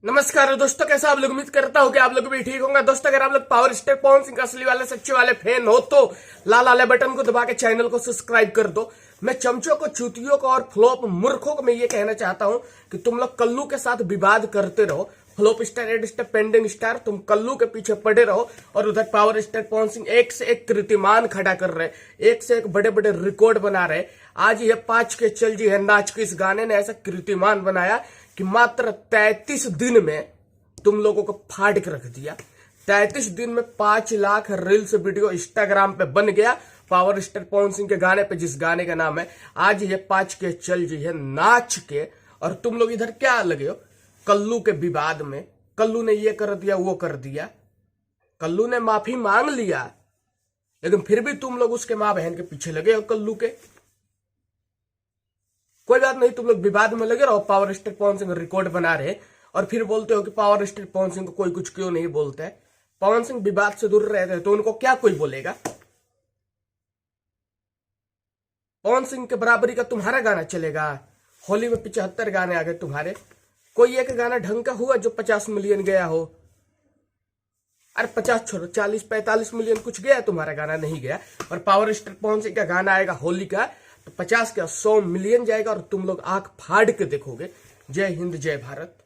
नमस्कार दोस्तों, कैसा आप लोग? उम्मीद करता हूँ कि आप लोग भी ठीक होंगे। दोस्तों, अगर आप लोग पावर स्टार पवन सिंह असली वाले सच्चे वाले फैन हो तो लाल वाले बटन को दबा के चैनल को सब्सक्राइब कर दो। मैं चमचों को, चूतियों को और फ्लॉप मूर्खों को मैं ये कहना चाहता हूँ कि तुम लोग कल्लू के साथ विवाद करते रहो। Flop star, red star, pending star, तुम कल्लू के पीछे पड़े रहो और उधर पावर स्टार पवन सिंह एक से एक कीर्तिमान खड़ा कर रहे, एक से एक बड़े बड़े रिकॉर्ड बना रहे। आज ये 5 के चल जी है नाच के इस गाने ने ऐसा कीर्तिमान बनाया कि मात्र 33 दिन में तुम लोगों को फाड़ के रख दिया। 33 दिन में 5 लाख रील्स वीडियो इंस्टाग्राम पे बन गया पावर स्टार पवन सिंह के गाने पे, जिस गाने का नाम है आज ये 5 के चल जी है नाच के। और तुम लोग इधर क्या लगे हो कल्लू के विवाद में। कल्लू ने ये कर दिया, वो कर दिया। कल्लू ने माफी मांग लिया, लेकिन फिर भी तुम लोग उसके मां बहन के पीछे लगे हो कल्लू के। कोई बात नहीं, तुम लोग विवाद में लगे रहो। Power star Pawan Singh record बना रहे और फिर बोलते हो कि पावर स्टार पवन सिंह को कोई कुछ क्यों नहीं बोलता है। पवन सिंह विवाद से दूर रहते हैं तो उनको क्या कोई बोलेगा? पवन सिंह के बराबरी का तुम्हारा गाना चलेगा? होली में 75 गाने आ गए तुम्हारे, कोई एक गाना ढंग का हुआ जो 50 मिलियन गया हो? अरे 50 छोड़ो, 40-45 मिलियन कुछ गया, तुम्हारा गाना नहीं गया। और पावर स्टार पवन सिंह का गाना आएगा होली का तो 50 क्या 100 मिलियन जाएगा और तुम लोग आंख फाड़ के देखोगे। जय हिंद, जय भारत।